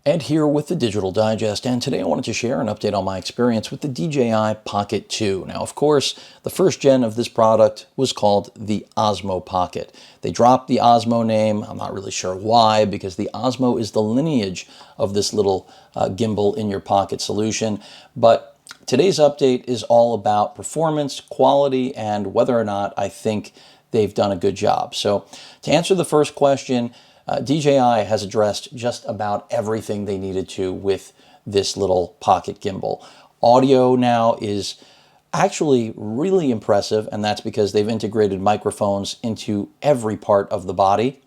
Ed here with the Digital Digest, and today I wanted to share an update on my experience with the DJI Pocket 2. Now, of course, the first gen of this product was called the Osmo Pocket. They dropped the Osmo name. I'm not really sure why, because the Osmo is the lineage of this little gimbal in your pocket solution. But today's update is all about performance, quality, and whether or not I think they've done a good job. So to answer the first question, DJI has addressed just about everything they needed to with this little pocket gimbal. Audio now is actually really impressive, and that's because they've integrated microphones into every part of the body.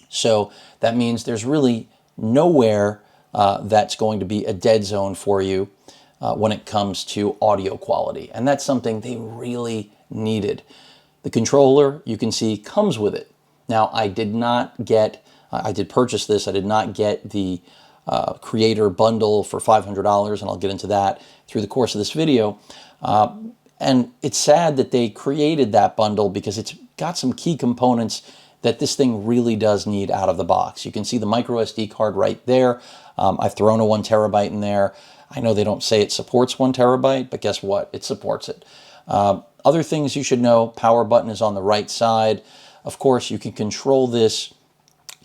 So that means there's really nowhere that's going to be a dead zone for you when it comes to audio quality. And that's something they really needed. The controller, you can see, comes with it. Now, I did purchase this. I did not get the creator bundle for $500, and I'll get into that through the course of this video. And it's sad that they created that bundle because it's got some key components that this thing really does need out of the box. You can see the micro SD card right there. I've thrown a 1 terabyte in there. I know they don't say it supports 1 terabyte, but guess what? It supports it. Other things you should know, power button is on the right side. Of course, you can control this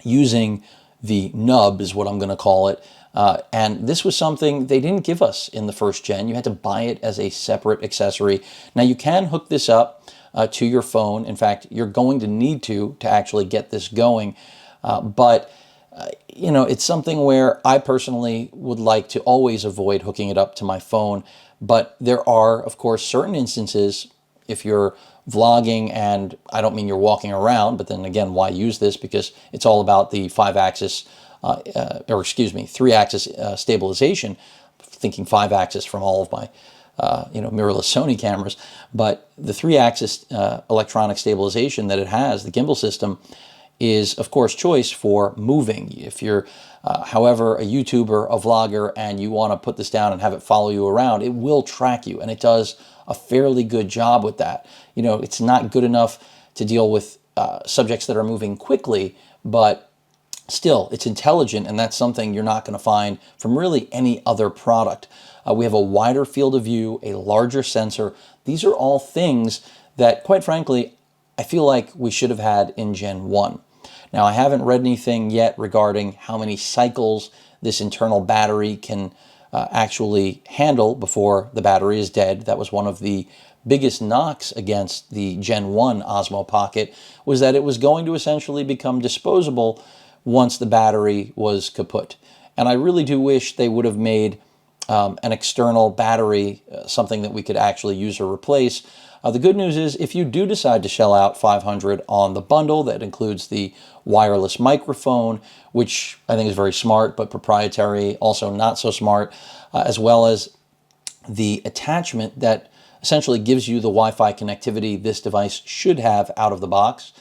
using the nub, is what I'm going to call it. And this was something they didn't give us in the first gen. You had to buy it as a separate accessory. Now, you can hook this up to your phone. In fact, you're going to need to actually get this going. You know, it's something where I personally would like to always avoid hooking it up to my phone. But there are, of course, certain instances, if you're vlogging, and I don't mean you're walking around, but then again, why use this? Because it's all about the 3-axis stabilization. Thinking 5-axis from all of my mirrorless Sony cameras, but the 3-axis electronic stabilization that it has, the gimbal system, is of course choice for moving. If you're however a YouTuber, a vlogger, and you want to put this down and have it follow you around, it will track you, and it does a fairly good job with that. You know, it's not good enough to deal with subjects that are moving quickly, but still, it's intelligent, and that's something you're not going to find from really any other product. We have a wider field of view, a larger sensor. These are all things that, quite frankly, I feel like we should have had in Gen 1. Now, I haven't read anything yet regarding how many cycles this internal battery can actually handle before the battery is dead. That was one of the biggest knocks against the Gen 1 Osmo Pocket, was that it was going to essentially become disposable once the battery was kaput. And I really do wish they would have made an external battery something that we could actually use or replace. The good news is, if you do decide to shell out $500 on the bundle, that includes the wireless microphone, which I think is very smart, but proprietary, also not so smart, as well as the attachment that essentially gives you the Wi-Fi connectivity this device should have out of the box,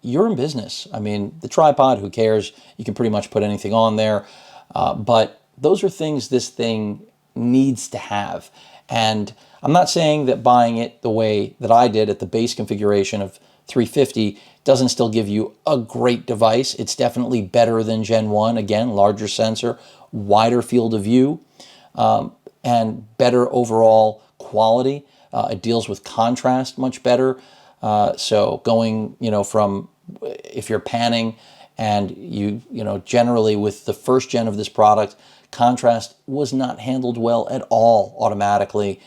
you're in business. I mean, the tripod, who cares? You can pretty much put anything on there. But those are things this thing needs to have. And I'm not saying that buying it the way that I did at the base configuration of $350 doesn't still give you a great device. It's definitely better than Gen 1. Again, larger sensor, wider field of view, and better overall quality. It deals with contrast much better. So going, from, if you're panning, and generally with the first gen of this product, contrast was not handled well at all automatically.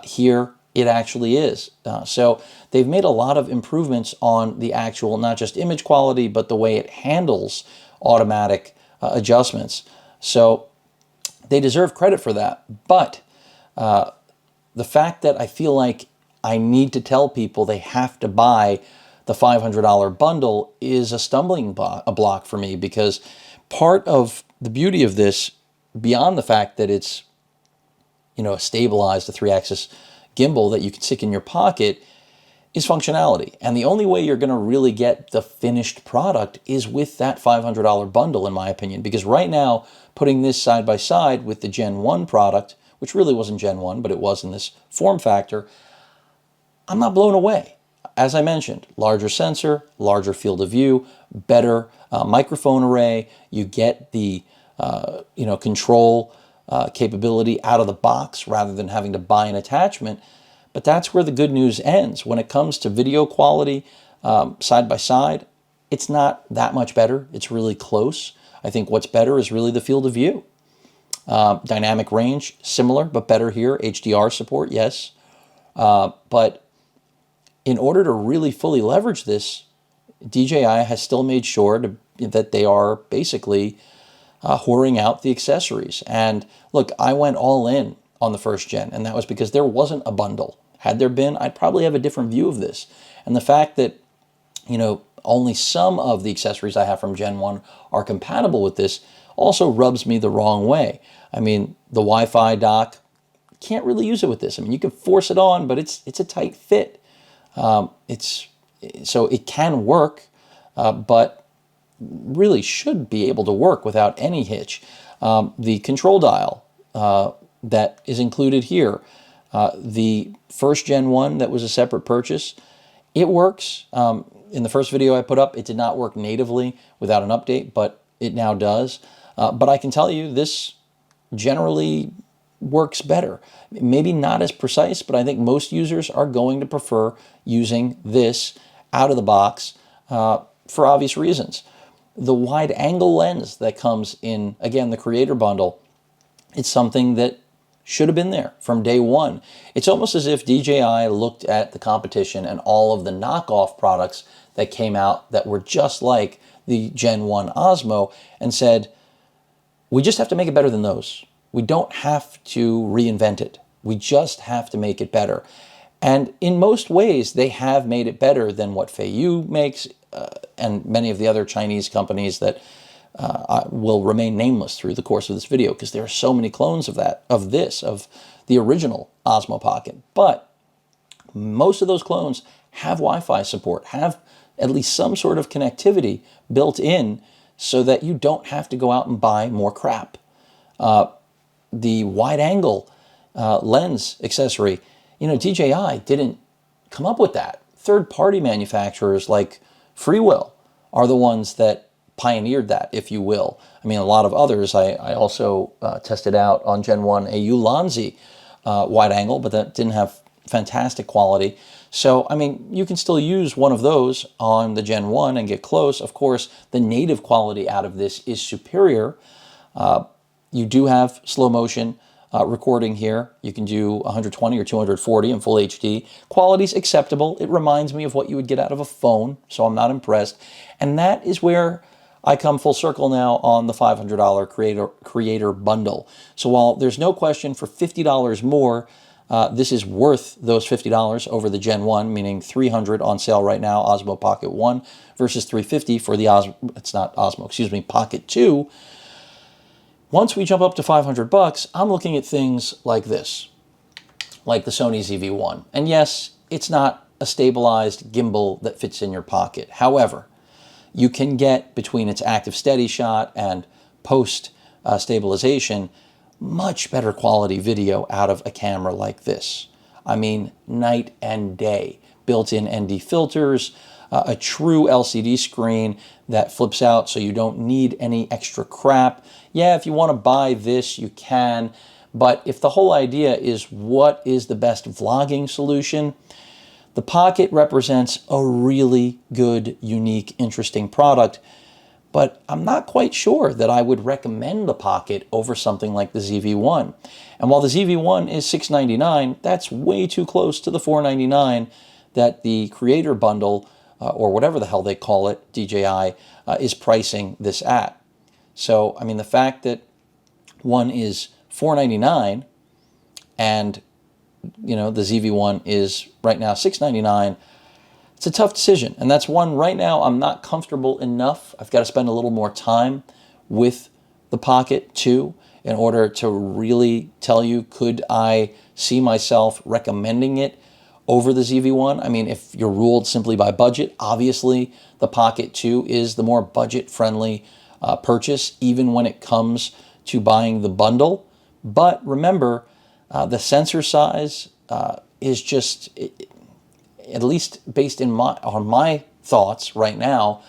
Here, it actually is. So they've made a lot of improvements on the actual, not just image quality, but the way it handles automatic adjustments. So they deserve credit for that. But the fact that I feel like I need to tell people they have to buy the $500 bundle is a stumbling block for me, because part of the beauty of this, beyond the fact that it's a stabilized, a 3-axis gimbal that you can stick in your pocket, is functionality. And the only way you're going to really get the finished product is with that $500 bundle, in my opinion. Because right now, putting this side by side with the Gen 1 product, which really wasn't Gen 1, but it was in this form factor, I'm not blown away. as I mentioned, larger sensor, larger field of view, better microphone array. You get the control capability out of the box rather than having to buy an attachment. But that's where the good news ends. When it comes to video quality, side by side, it's not that much better. It's really close. I think what's better is really the field of view. Dynamic range, similar, but better here. HDR support, yes. But in order to really fully leverage this, DJI has still made sure that they are basically whoring out the accessories. And look, I went all in on the first gen, and that was because there wasn't a bundle. Had there been, I'd probably have a different view of this. And the fact that, only some of the accessories I have from Gen 1 are compatible with this also rubs me the wrong way. I mean, the Wi-Fi dock, can't really use it with this. I mean, you can force it on, but it's a tight fit. So it can work, but really should be able to work without any hitch. The control dial that is included here, the first Gen 1 that was a separate purchase, it works. In the first video I put up, it did not work natively without an update, but it now does. But I can tell you this generally works better. Maybe not as precise, but I think most users are going to prefer using this out of the box for obvious reasons. The wide angle lens that comes in, again, the creator bundle, it's something that should have been there from day one. It's almost as if DJI looked at the competition and all of the knockoff products that came out that were just like the Gen 1 Osmo and said, we just have to make it better than those. We don't have to reinvent it. We just have to make it better. And in most ways, they have made it better than what Feiyu makes and many of the other Chinese companies that will remain nameless through the course of this video because there are so many clones of the original Osmo Pocket. But most of those clones have Wi-Fi support, have at least some sort of connectivity built in so that you don't have to go out and buy more crap. The wide angle lens accessory, DJI didn't come up with that. Third-party manufacturers like Freewill are the ones that pioneered that, if you will. I mean, a lot of others, I also tested out on Gen 1 a Ulanzi wide angle, but that didn't have fantastic quality. So, I mean, you can still use one of those on the Gen 1 and get close. Of course, the native quality out of this is superior. You do have slow motion recording here. You can do 120 or 240 in full HD. Quality's acceptable. It reminds me of what you would get out of a phone, so I'm not impressed. And that is where I come full circle now on the $500 creator bundle. So while there's no question for $50 more, this is worth those $50 over the Gen 1, meaning $300 on sale right now, Osmo Pocket 1 versus $350 for the Pocket 2. Once we jump up to $500, I'm looking at things like this, like the Sony ZV-1. And yes, it's not a stabilized gimbal that fits in your pocket. However, you can get, between its active steady shot and post stabilization, much better quality video out of a camera like this. I mean, night and day. Built-in ND filters, a true LCD screen that flips out so you don't need any extra crap. Yeah, if you want to buy this, you can. But if the whole idea is what is the best vlogging solution, the Pocket represents a really good, unique, interesting product. But I'm not quite sure that I would recommend the Pocket over something like the ZV-1. And while the ZV-1 is $699, that's way too close to the $499 that the Creator Bundle, or whatever the hell they call it, DJI, is pricing this at. So, I mean, the fact that one is $499 and, the ZV-1 is right now $699, it's a tough decision. And that's one right now I'm not comfortable enough. I've got to spend a little more time with the Pocket 2 in order to really tell you, could I see myself recommending it over the ZV-1? I mean, if you're ruled simply by budget, obviously the Pocket 2 is the more budget-friendly purchase, even when it comes to buying the bundle. But remember, the sensor size is just, at least based on my thoughts right now,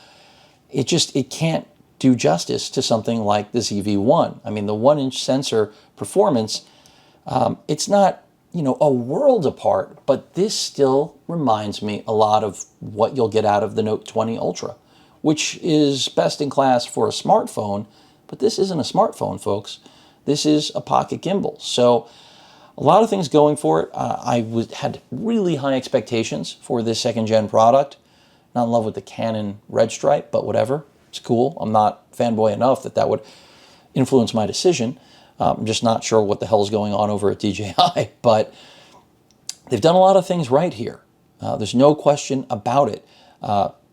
it can't do justice to something like the ZV-1. I mean, the 1-inch sensor performance, it's not, a world apart, but this still reminds me a lot of what you'll get out of the Note 20 Ultra, which is best in class for a smartphone, but this isn't a smartphone, folks. This is a pocket gimbal. So a lot of things going for it. Had really high expectations for this second-gen product. Not in love with the Canon red stripe, but whatever. It's cool. I'm not fanboy enough that would influence my decision. I'm just not sure what the hell is going on over at DJI, but they've done a lot of things right here. There's no question about it.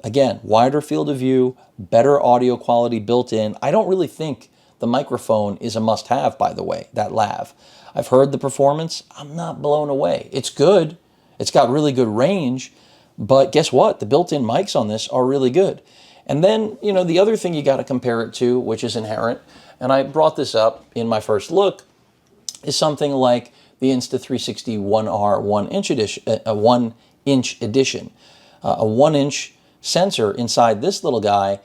Again, wider field of view, better audio quality built in. I don't really think the microphone is a must-have, by the way, that lav. I've heard the performance. I'm not blown away. It's good. It's got really good range, but guess what? The built-in mics on this are really good. And then, the other thing you got to compare it to, which is inherent, and I brought this up in my first look, is something like the Insta360 1R 1-inch edition, a 1-inch edition. A 1-inch sensor inside this little guy,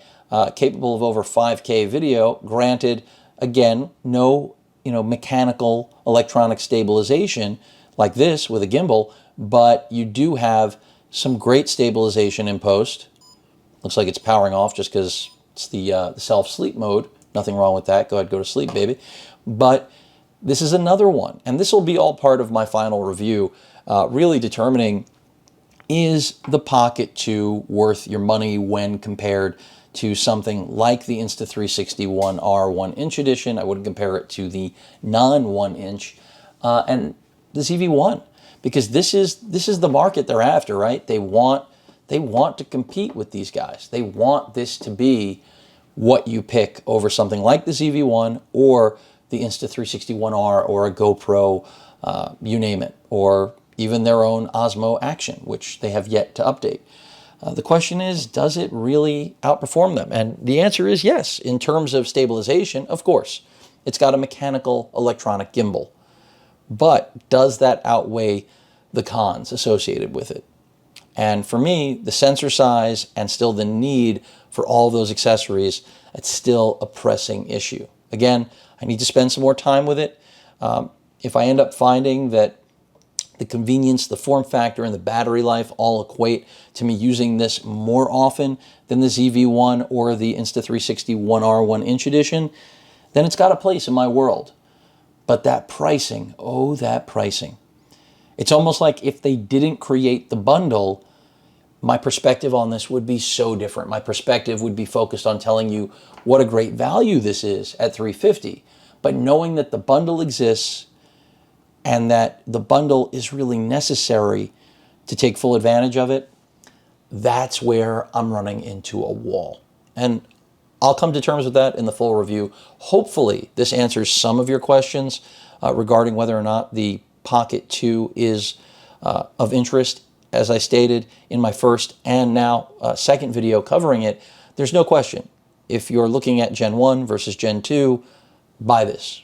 capable of over 5K video. Granted, again, no mechanical electronic stabilization like this with a gimbal, but you do have some great stabilization in post. Looks like it's powering off just because it's the self-sleep mode. Nothing wrong with that. Go ahead, go to sleep, baby. But this is another one, and this will be all part of my final review, really determining, is the Pocket 2 worth your money when compared to something like the Insta360 1R 1-inch edition? I wouldn't compare it to the non-1-inch and the ZV-1, because this is the market they're after, right? They want to compete with these guys. They want this to be what you pick over something like the ZV-1 or the Insta360 1R or a GoPro, you name it, or even their own Osmo Action, which they have yet to update. The question is, does it really outperform them? And the answer is yes. In terms of stabilization, of course. It's got a mechanical electronic gimbal. But does that outweigh the cons associated with it? And for me, the sensor size and still the need for all those accessories, it's still a pressing issue. Again, I need to spend some more time with it. If I end up finding that the convenience, the form factor, and the battery life all equate to me using this more often than the ZV-1 or the Insta360 1R 1-inch edition, then it's got a place in my world. But that pricing, oh, that pricing. It's almost like if they didn't create the bundle, my perspective on this would be so different. My perspective would be focused on telling you what a great value this is at $350. But knowing that the bundle exists and that the bundle is really necessary to take full advantage of it, that's where I'm running into a wall. And I'll come to terms with that in the full review. Hopefully, this answers some of your questions regarding whether or not the Pocket 2 is of interest. As I stated in my first and now second video covering it, there's no question. If you're looking at Gen 1 versus Gen 2, buy this.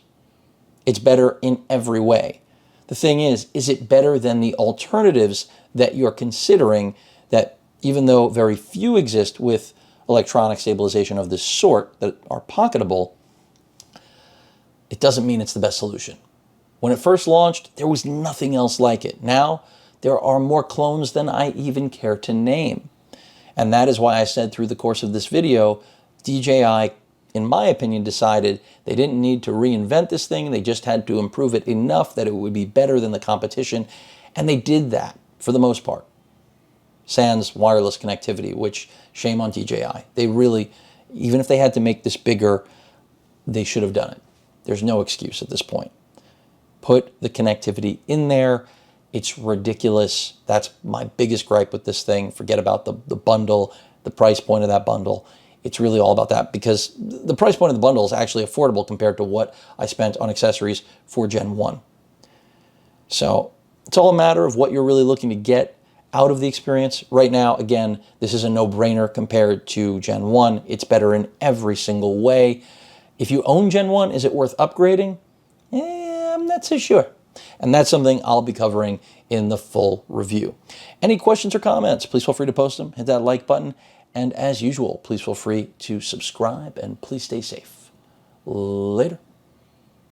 It's better in every way. The thing is it better than the alternatives that you're considering that, even though very few exist with electronic stabilization of this sort that are pocketable, it doesn't mean it's the best solution. When it first launched, there was nothing else like it. Now, there are more clones than I even care to name. And that is why I said through the course of this video, DJI, in my opinion, decided they didn't need to reinvent this thing. They just had to improve it enough that it would be better than the competition. And they did that for the most part. Sans wireless connectivity, which shame on DJI. They really, even if they had to make this bigger, they should have done it. There's no excuse at this point. Put the connectivity in there. It's ridiculous. That's my biggest gripe with this thing. Forget about the bundle, the price point of that bundle. It's really all about that, because the price point of the bundle is actually affordable compared to what I spent on accessories for Gen 1. So it's all a matter of what you're really looking to get out of the experience. Right now, again, this is a no-brainer compared to Gen 1. It's better in every single way. If you own Gen 1, is it worth upgrading? I'm not so sure. And that's something I'll be covering in the full review. Any questions or comments, please feel free to post them. Hit that like button. And as usual, please feel free to subscribe and please stay safe. Later.